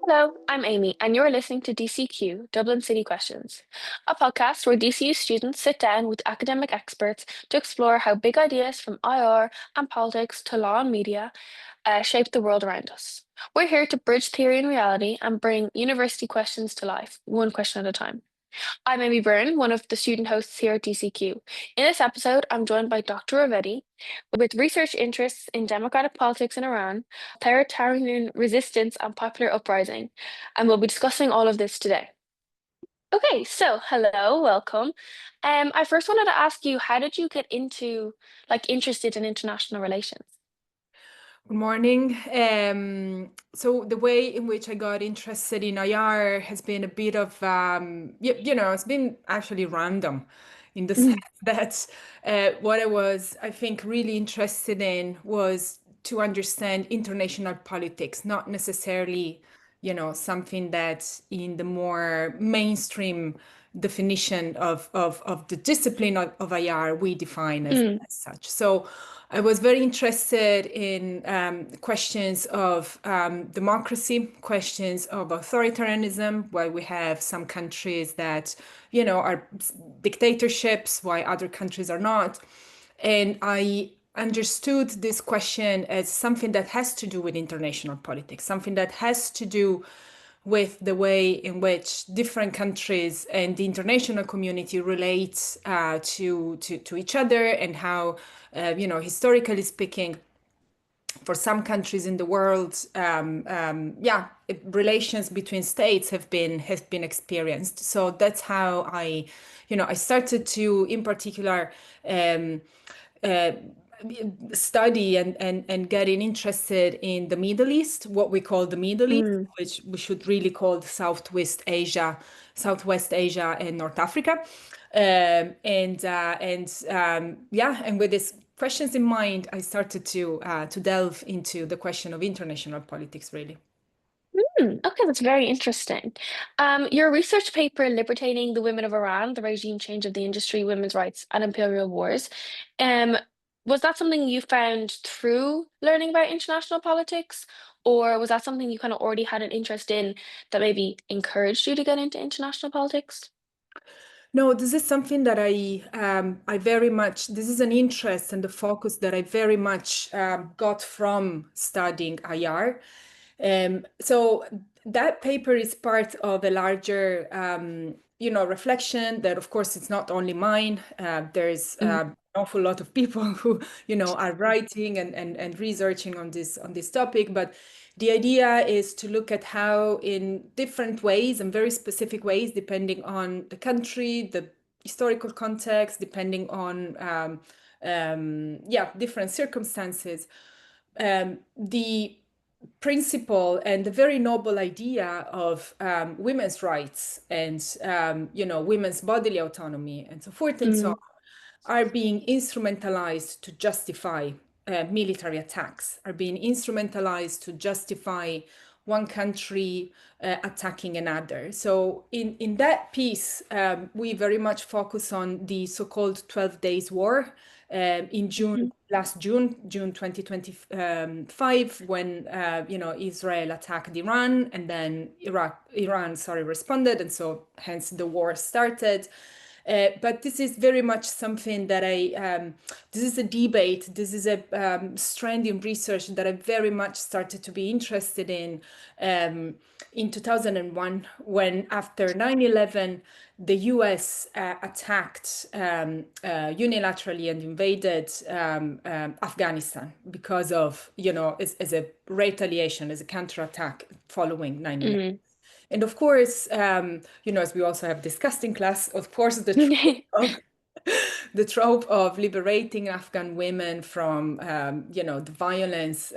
Hello, I'm Amy, and you're listening to DCQ, Dublin City Questions, a podcast where DCU students sit down with academic experts to explore how big ideas from IR and politics to law and media shape the world around us. We're here to bridge theory and reality and bring university questions to life, one question at a time. I'm Aimee Byrne, one of the student hosts here at DCQ. In this episode, I'm joined by Dr. Rivetti with research interests in democratic politics in Iran, authoritarian resistance, and popular uprising. And we'll be discussing all of this today. Okay, so hello, welcome. I first wanted to ask you, how did you get interested in international relations? Good morning. So the way in which I got interested in IR has been a bit of, it's been actually random in the sense Mm, that what I was, I think, really interested in was to understand international politics, not necessarily, something that in the more mainstream definition of the discipline of IR we define mm, as such. So I was very interested in questions of democracy, questions of authoritarianism, why we have some countries that, are dictatorships, why other countries are not. And I understood this question as something that has to do with international politics, something that has to do with the way in which different countries and the international community relate to each other, and how, historically speaking, for some countries in the world, relations between states have been experienced. So that's how I started to, in particular, um, uh, study and getting interested in the Middle East, what we call the Middle East, mm. which we should really call Southwest Asia and North Africa. And with these questions in mind, I started to delve into the question of international politics, really. Okay, that's very interesting. Your research paper, Liberating the Women of Iran, the Regime Change of the Industry, Women's Rights, and Imperial Wars, um, was that something you found through learning about international politics, or was that something you kind of already had an interest in that maybe encouraged you to get into international politics? No, this is something that I very much, this is an interest and the focus that I very much got from studying IR. So that paper is part of a larger, reflection that, of course, it's not only mine. There's Mm, an awful lot of people who, are writing and researching on this topic. But the idea is to look at how, in different ways and very specific ways, depending on the country, the historical context, depending on, different circumstances, the principle and the very noble idea of women's rights and women's bodily autonomy and so forth and so on mm, are being instrumentalized to justify military attacks, are being instrumentalized to justify one country attacking another. So in that piece, we very much focus on the so-called 12 Days War in mhm, last June 2025, when Israel attacked Iran, and then Iran, sorry, responded, and so hence the war started. But this is very much something that this is a debate, this is a strand in research that I very much started to be interested in 2001, when after 9/11, the US attacked unilaterally and invaded Afghanistan because of, as a retaliation, as a counterattack following 9/11. mm. And of course, as we also have discussed in class, of course, the trope of liberating Afghan women from, the violence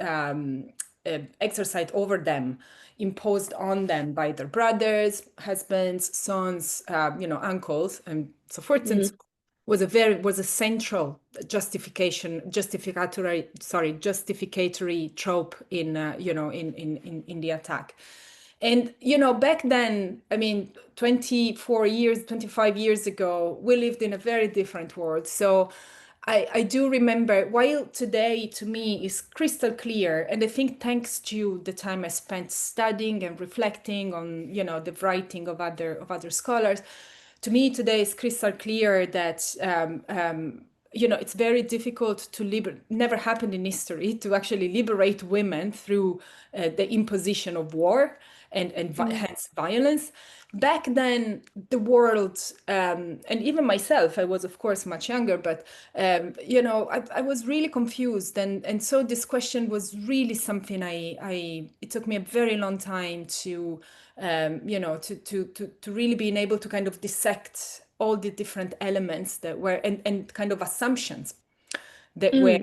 exercised over them, imposed on them by their brothers, husbands, sons, uncles, and so forth, and Mm, so was a central justificatory trope in in the attack. And back then, I mean, 25 years ago, we lived in a very different world. So I do remember, while today to me is crystal clear, and I think thanks to the time I spent studying and reflecting on, the writing of other scholars, to me today is crystal clear that it's very difficult to never happened in history to actually liberate women through the imposition of war and Mm. hence violence. Back then, the world, and even myself, I was of course much younger, but I was really confused, and so this question was really something it took me a very long time to, to really being able to kind of dissect all the different elements that were and kind of assumptions that were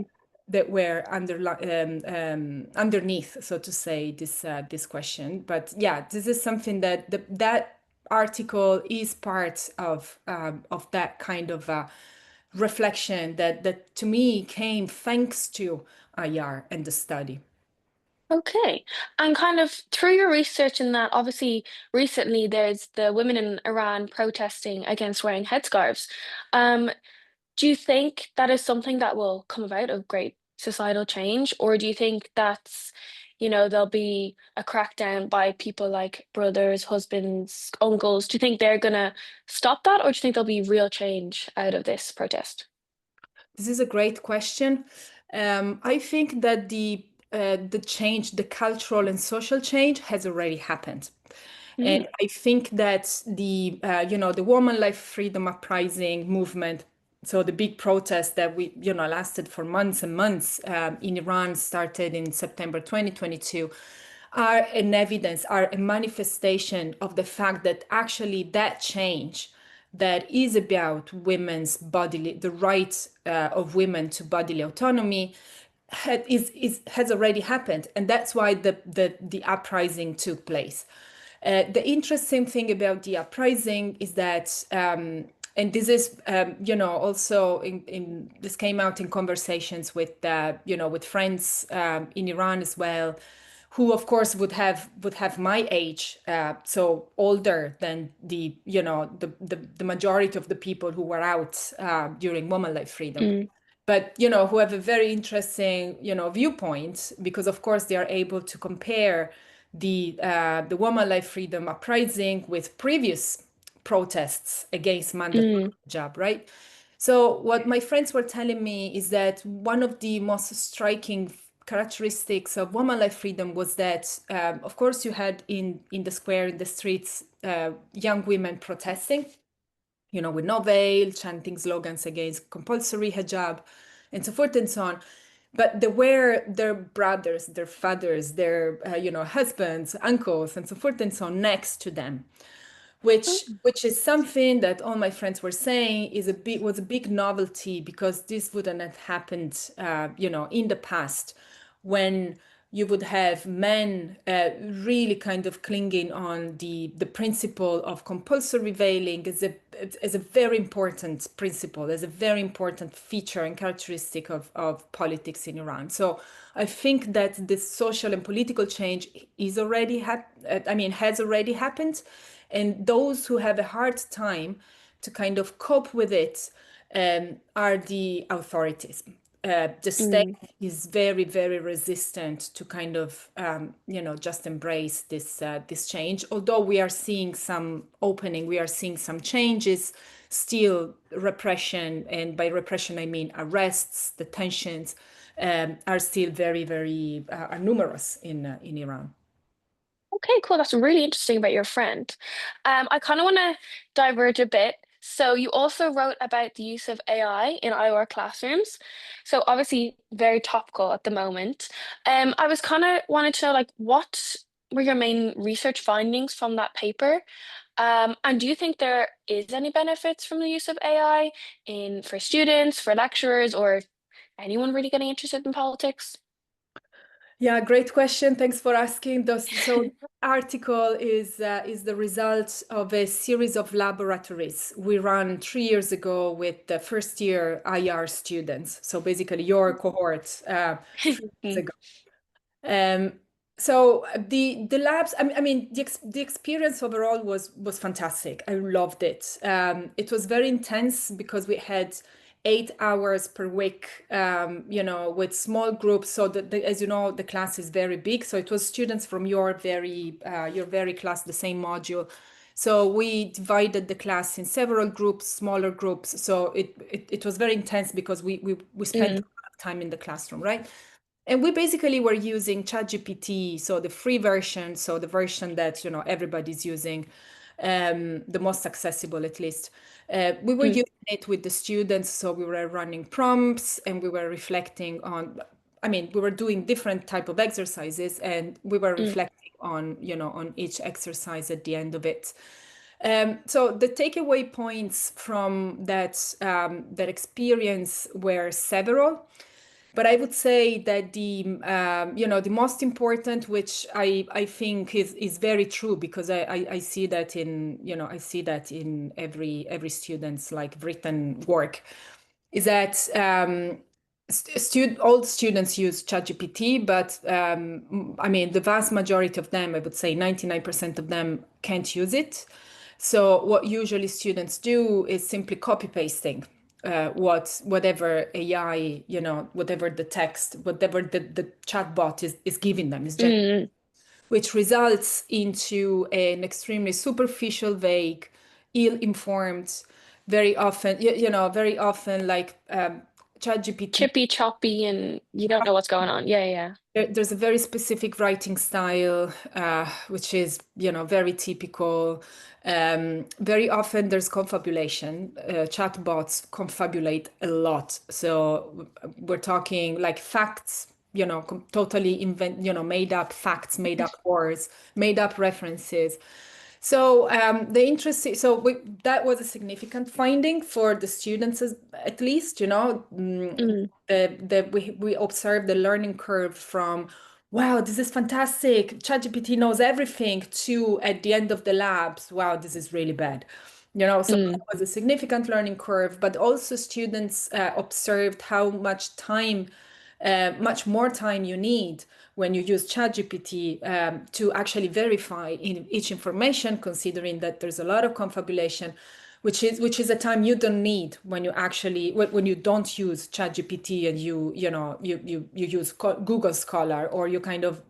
Mm. underneath, so to say, this question. But yeah, this is something that that article is part of that kind of reflection that to me came thanks to IR and the study. Okay. And kind of through your research in that, obviously recently there's the women in Iran protesting against wearing headscarves. Um, do you think that is something that will come about of great societal change, or do you think that's, there'll be a crackdown by people like brothers, husbands, uncles? Do you think they're gonna stop that, or do you think there'll be real change out of this protest? This is a great question. I think that the change, the cultural and social change, has already happened. And Mm. I think that the woman life freedom uprising movement, so the big protest that lasted for months and months in Iran, started in September 2022, are an evidence, are a manifestation of the fact that actually that change that is about women's bodily, the right of women to bodily autonomy, has already happened, and that's why the uprising took place. The interesting thing about the uprising is that, and this is, also this came out in conversations with, with friends in Iran as well, who of course would have my age, so older than the majority of the people who were out during woman life freedom, Mm. but who have a very interesting viewpoint, because of course they are able to compare the woman life freedom uprising with previous protests against mandatory Mm. hijab, right? So what my friends were telling me is that one of the most striking characteristics of woman life freedom was that, of course, you had in the square, in the streets, young women protesting, with no veil, chanting slogans against compulsory hijab, and so forth and so on. But there were their brothers, their fathers, their husbands, uncles, and so forth and so on next to them, which is something that all my friends were saying was a big novelty, because this wouldn't have happened, in the past, when you would have men really kind of clinging on the principle of compulsory veiling as a very important principle, as a very important feature and characteristic of politics in Iran. So I think that this social and political change has already happened, and those who have a hard time to kind of cope with it are the authorities. The state Mm. is very, very resistant to kind of, just embrace this change. Although we are seeing some opening, we are seeing some changes. Still, repression, and by repression I mean arrests, detentions, are still very, very are numerous in Iran. Okay, cool. That's really interesting about your friend. I kind of want to diverge a bit. So you also wrote about the use of AI in IR classrooms. So obviously very topical at the moment. I was kind of wanted to know like what were your main research findings from that paper? And do you think there is any benefits from the use of AI in for students, for lecturers, or anyone really getting interested in politics? Yeah, great question. Thanks for asking. So the article is the result of a series of laboratories we ran 3 years ago with the first year IR students. So basically your cohort 3 years Mm. ago. Um, so the labs, I mean the experience overall was fantastic. I loved it. It was very intense because we had 8 hours per week, with small groups. So as you know, the class is very big. So it was students from your very class, the same module. So we divided the class in several groups, smaller groups. So it was very intense because we spent a lot of time in the classroom, right? And we basically were using ChatGPT, so the free version, so the version that everybody's using, the most accessible at least. We were using it with the students, so we were running prompts and we were reflecting on. I mean, we were doing different type of exercises, and we were reflecting on each exercise at the end of it. So the takeaway points from that experience were several. But I would say that the most important, which I think is very true, because I see that in every student's like written work, is that all students use ChatGPT, but I mean the vast majority of them, I would say 99% of them, can't use it. So what usually students do is simply copy pasting whatever AI, whatever the text, whatever the chatbot is giving them, which results into an extremely superficial, vague, ill-informed, very often like ChatGPT. Chippy choppy and you don't know what's going on. Yeah, yeah. There's a very specific writing style, which is, very typical. Very often there's confabulation. Chatbots confabulate a lot. So we're talking like facts, totally made up facts, made up words, made up references. So that was a significant finding for the students, at least, we observed the learning curve from, wow, this is fantastic, ChatGPT knows everything, to at the end of the labs, wow, this is really bad. So that was a significant learning curve, but also students observed how much time, much more time you need when you use ChatGPT to actually verify in each information, considering that there's a lot of confabulation, which is a time you don't need when you don't use ChatGPT and you use Google Scholar, or you kind of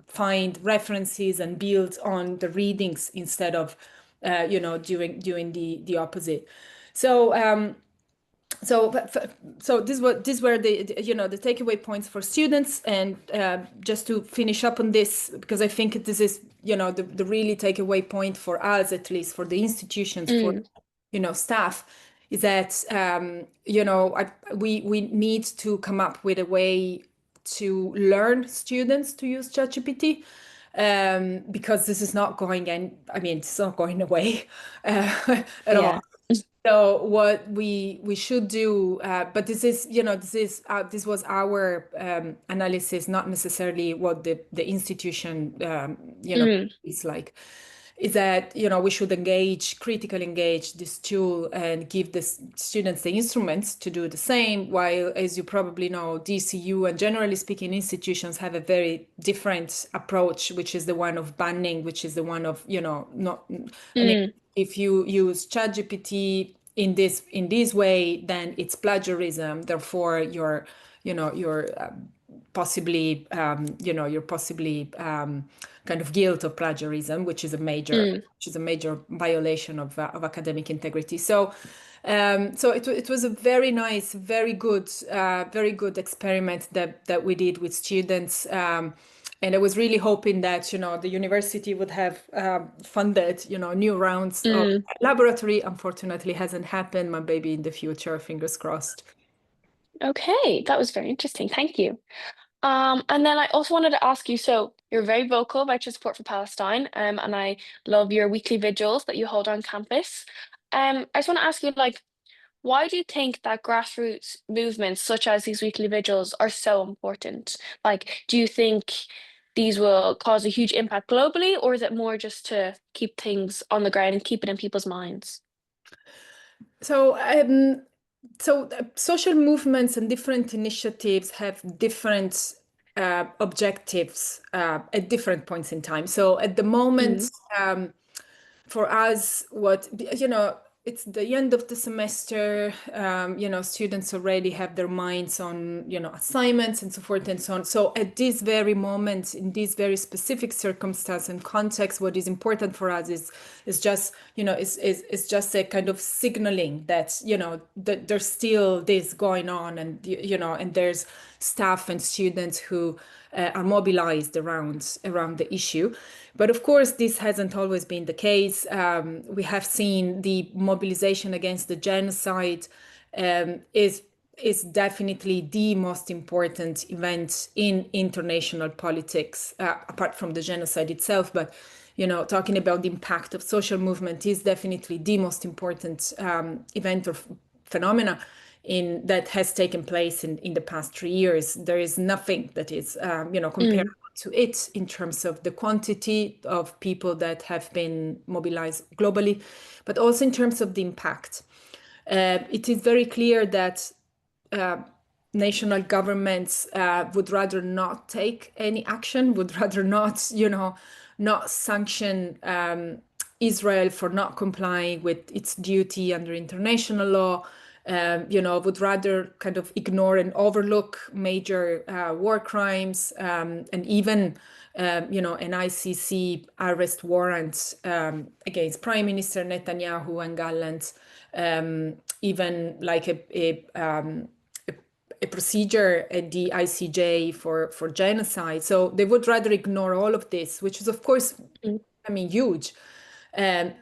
find references and build on the readings instead of doing the opposite. So these were the takeaway points for students. And just to finish up on this, because I think this is the really takeaway point for us, at least for the institutions, for staff, is that we need to come up with a way to learn students to use ChatGPT, because this is not going, and I mean it's not going away at all. Yeah. So what we should do, but this was our analysis, not necessarily what the institution is like, is that we should critically engage this tool and give the students the instruments to do the same. While, as you probably know, DCU and generally speaking institutions have a very different approach, which is the one of banning, which is the one of not. I mean, if you use ChatGPT in this way, then it's plagiarism. Therefore, you're possibly kind of guilt of plagiarism, which is a major violation of academic integrity. So it was a very nice, very good experiment that we did with students. And I was really hoping that the university would have funded new rounds of laboratory. Unfortunately, hasn't happened. Maybe in the future, fingers crossed. Okay, that was very interesting. Thank you. And then I also wanted to ask you, so you're very vocal about your support for Palestine, and I love your weekly vigils that you hold on campus. I just want to ask you, like, why do you think that grassroots movements such as these weekly vigils are so important? Like, do you think these will cause a huge impact globally, or is it more just to keep things on the ground and keep it in people's minds? So, social movements and different initiatives have different objectives at different points in time. So, at the moment, Mm, for us, what it's the end of the semester. Students already have their minds on, assignments and so forth and so on. So at this very moment, in this very specific circumstance and context, what is important for us is just, is just a kind of signaling that, that there's still this going on, and, and there's staff and students who are mobilized around the issue. But of course, this hasn't always been the case. We have seen the mobilization against the genocide is definitely the most important event in international politics, apart from the genocide itself. But talking about the impact of social movement is definitely the most important event or phenomena that has taken place in the past 3 years. There is nothing that is comparable to it in terms of the quantity of people that have been mobilized globally, but also in terms of the impact. It is very clear that national governments would rather not take any action, would rather not sanction Israel for not complying with its duty under international law. Would rather kind of ignore and overlook major war crimes, and even, an ICC arrest warrant against Prime Minister Netanyahu and Gallant, even like a procedure at the ICJ for genocide. So they would rather ignore all of this, which is, of course, huge,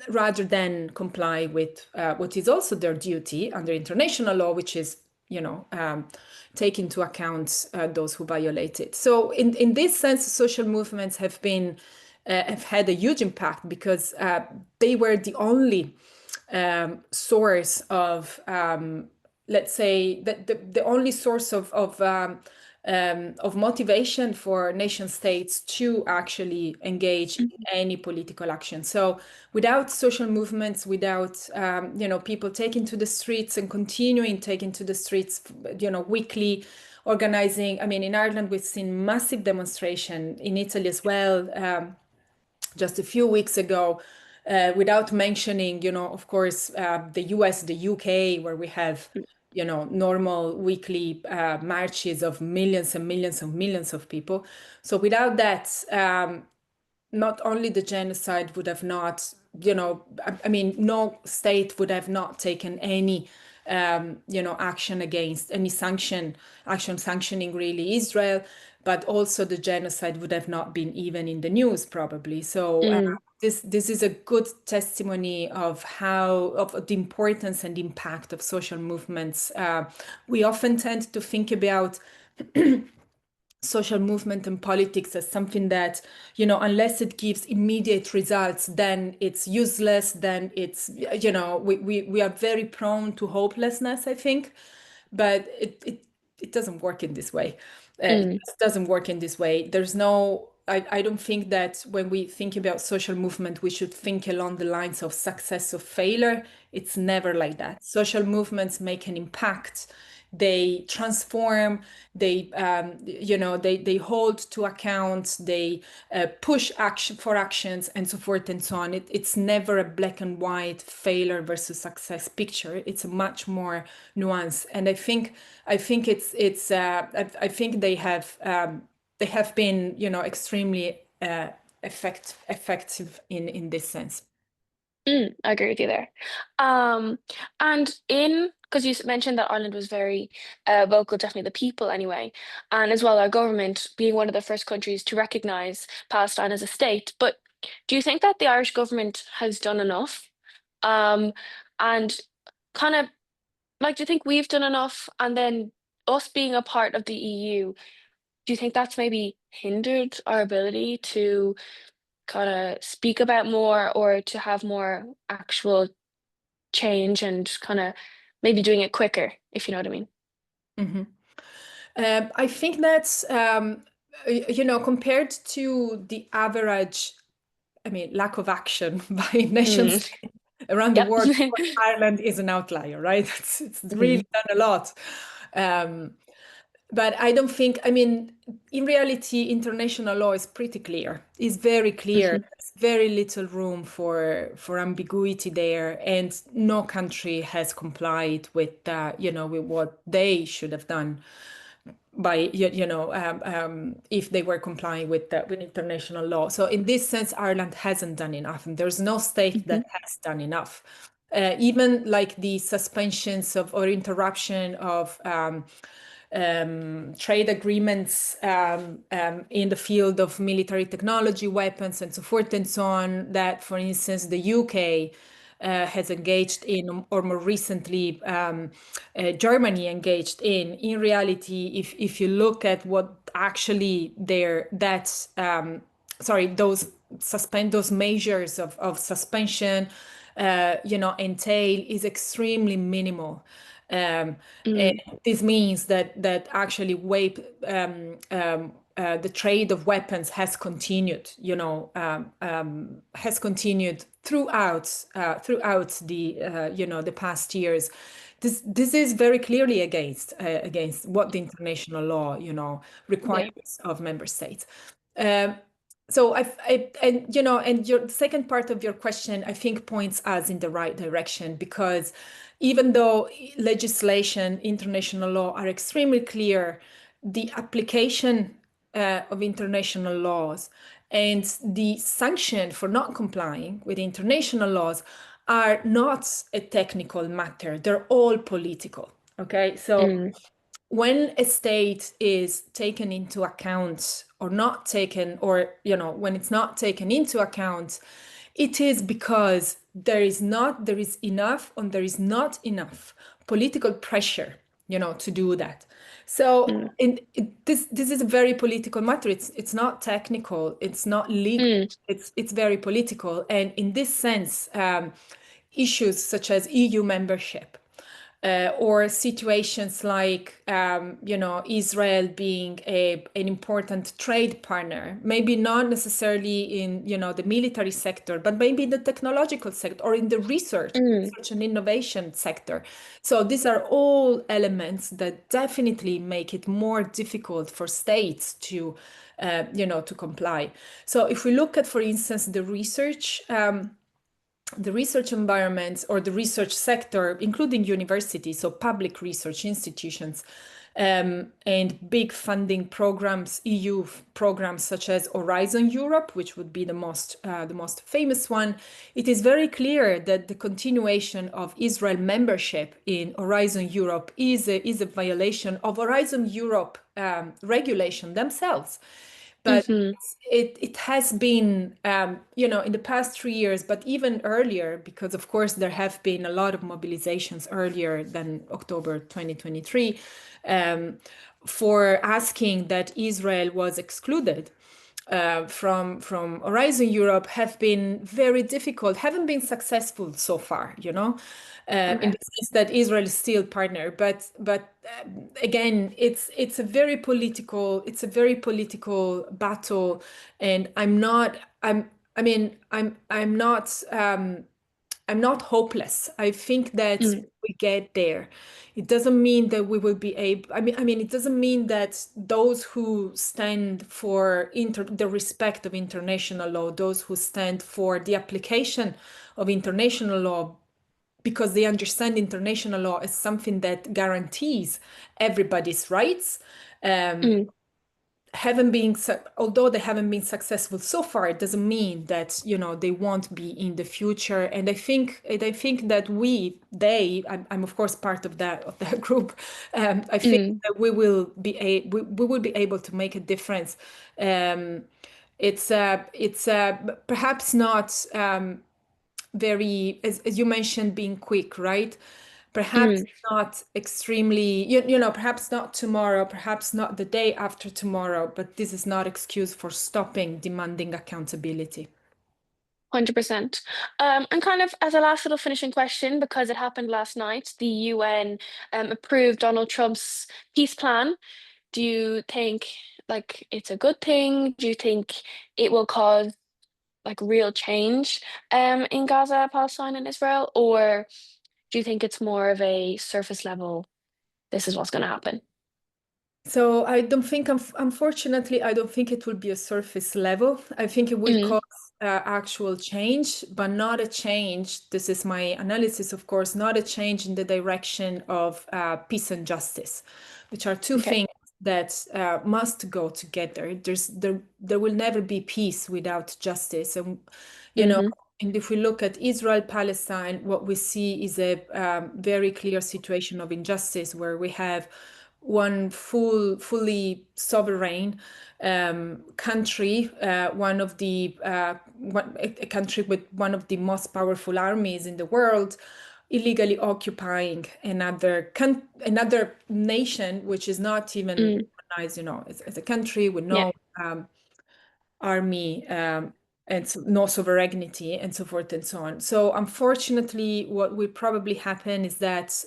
rather than comply with what is also their duty under international law, which is, take into account those who violate it. So in this sense, social movements have had a huge impact because they were the only source of, let's say, the only source of motivation for nation states to actually engage in any political action. So without social movements, without people taking to the streets and continuing taking to the streets, weekly, organizing. I mean, in Ireland, we've seen massive demonstration, in Italy as well, just a few weeks ago, without mentioning, of course, the US, the UK, where we have, normal weekly marches of millions and millions and millions of people. So without that, not only the genocide would have not, no state would have not taken any, action against any sanctioning really Israel, but also the genocide would have not been even in the news probably. So this is a good testimony of the importance and impact of social movements. We often tend to think about social movement and politics as something that, unless it gives immediate results, then it's useless, then it's, we are very prone to hopelessness, I think. But it doesn't work in this way. It just doesn't work in this way. I don't think that when we think about social movement, we should think along the lines of success or failure. It's never like that. Social movements make an impact. They transform, they hold to account, they push action for actions and so forth and so on. It's never a black and white failure versus success picture. It's a much more nuanced. And I think they have been, extremely effective in this sense. I agree with you there. And because you mentioned that Ireland was very vocal, definitely the people anyway, and as well our government being one of the first countries to recognize Palestine as a state. But do you think that the Irish government has done enough? And kind of like, do you think we've done enough? And then us being a part of the EU, do you think that's maybe hindered our ability to kind of speak about more or to have more actual change and kind of maybe doing it quicker, if you know what I mean? Mm-hmm. I think that's, compared to the average, lack of action by nations Mm. around the Yep. world, Ireland is an outlier, right? It's really Mhm. done a lot. But I don't think, in reality, international law is pretty clear. It's very clear. Hmm. There's very little room for ambiguity there, and no country has complied with with what they should have done by if they were complying with international law. So in this sense, Ireland hasn't done enough, and there's no state that Hmm. has done enough. Even like the suspensions of or interruption of trade agreements in the field of military technology, weapons, and so forth and so on, that, for instance, the UK has engaged in, or more recently, Germany engaged in. In reality, if you look at what actually those measures of suspension, entail is extremely minimal. And Mm. this means that actually the trade of weapons has continued, has continued throughout the past years. This is very clearly against what the international law, Yeah. requires of member states. Um, so and your second part of your question, I think, points us in the right direction, because even though legislation, international law are extremely clear, the application of international laws and the sanction for not complying with international laws are not a technical matter. They're all political. Okay, so Mm. when a state is taken into account or not taken, or when it's not taken into account, it is because there is enough, and there is not enough political pressure, to do that. So Mm. this is a very political matter. It's not technical, it's not legal, Mm. it's very political. And in this sense, issues such as EU membership, or situations like Israel being an important trade partner, maybe not necessarily in the military sector, but maybe in the technological sector or in the Mm. research and innovation sector. So these are all elements that definitely make it more difficult for states to comply. So if we look at, for instance, the research environments or the research sector, including universities, so public research institutions, and big funding programs, EU programs such as Horizon Europe, which would be the most famous one. It is very clear that the continuation of Israel membership in Horizon Europe is a violation of Horizon Europe regulation themselves. But Hmm. it has been, in the past 3 years, but even earlier, because of course there have been a lot of mobilizations earlier than October 2023, for asking that Israel was excluded from Horizon Europe, have been very difficult, haven't been successful so far, in Okay. the sense that Israel is still partner. But again, it's a very political battle, and I'm not hopeless. I think that Mm. we get there. It doesn't mean that we will be able. It doesn't mean that those who stand for the respect of international law, those who stand for the application of international law, because they understand international law as something that guarantees everybody's rights, um, Mm. although they haven't been successful so far, it doesn't mean that they won't be in the future. And I think that I'm of course part of that group. I think Mm. that we will be able to make a difference. It's perhaps not very, as you mentioned, being quick, right? Perhaps Mm. not extremely, perhaps not tomorrow, perhaps not the day after tomorrow, but this is not excuse for stopping demanding accountability. 100%. And kind of as a last little finishing question, because it happened last night, the UN approved Donald Trump's peace plan. Do you think like it's a good thing? Do you think it will cause like real change in Gaza, Palestine, and Israel? Or do you think it's more of a surface level, this is what's going to happen? So I don't think, unfortunately, I don't think it will be a surface level. I think it will Mm, cause actual change, but not a change. This is my analysis, of course, not a change in the direction of peace and justice, which are two okay. things that must go together. There will never be peace without justice, and you know. Mm-hmm. And if we look at Israel, Palestine, what we see is a very clear situation of injustice where we have one fully sovereign country, one of the a country with one of the most powerful armies in the world, illegally occupying another nation, which is not even Mm, recognized, as a country with yeah. no army, and no sovereignty and so forth and so on. So unfortunately, what will probably happen is that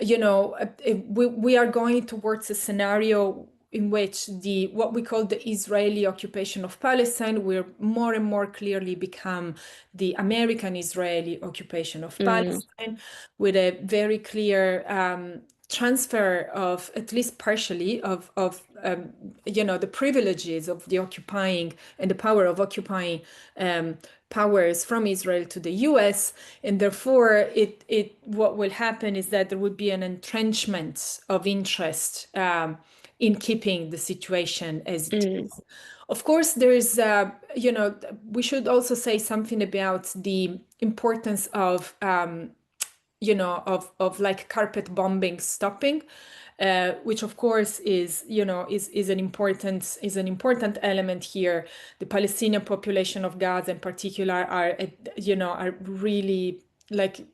we are going towards a scenario in which the what we call the Israeli occupation of Palestine will more and more clearly become the American Israeli occupation of Mm, Palestine, with a very clear transfer of, at least partially, of the privileges of the occupying and the power of occupying powers from Israel to the US. And therefore it what will happen is that there would be an entrenchment of interest in keeping the situation as it mm, is. Of course, there is, we should also say something about the importance of of like carpet bombing stopping, which of course is an important element here. The Palestinian population of Gaza in particular are really, like,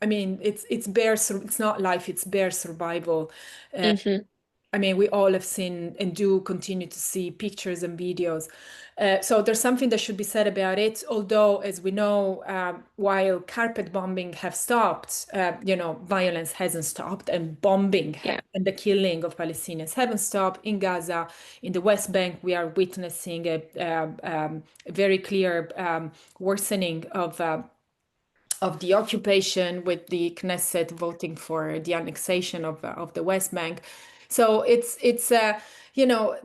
I mean, it's not life, it's bare survival. mm-hmm. I mean, we all have seen and do continue to see pictures and videos. So there's something that should be said about it. Although, as we know, while carpet bombing have stopped, violence hasn't stopped, and Yeah. and the killing of Palestinians haven't stopped in Gaza. In the West Bank, we are witnessing a very clear worsening of the occupation, with the Knesset voting for the annexation of the West Bank. So it's you know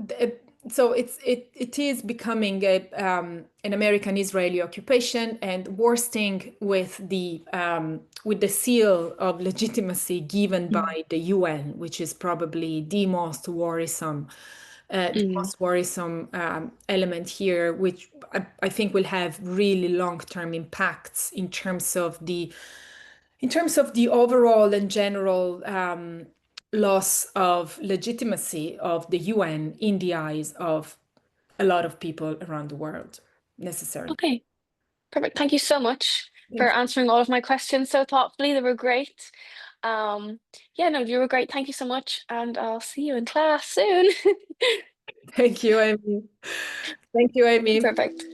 so it is becoming an American Israeli occupation, and worsting with the seal of legitimacy given Mm, by the UN, which is probably the mm, most worrisome element here, which I think will have really long-term impacts in terms of the overall and general loss of legitimacy of the UN in the eyes of a lot of people around the world, necessarily. okay. Perfect. Thank you so much for Thank you. answering all of my questions so thoughtfully. They were great. Um, yeah, no, you were great. Thank you so much, and I'll see you in class soon. Thank you, Amy. Thank you, Amy. Perfect.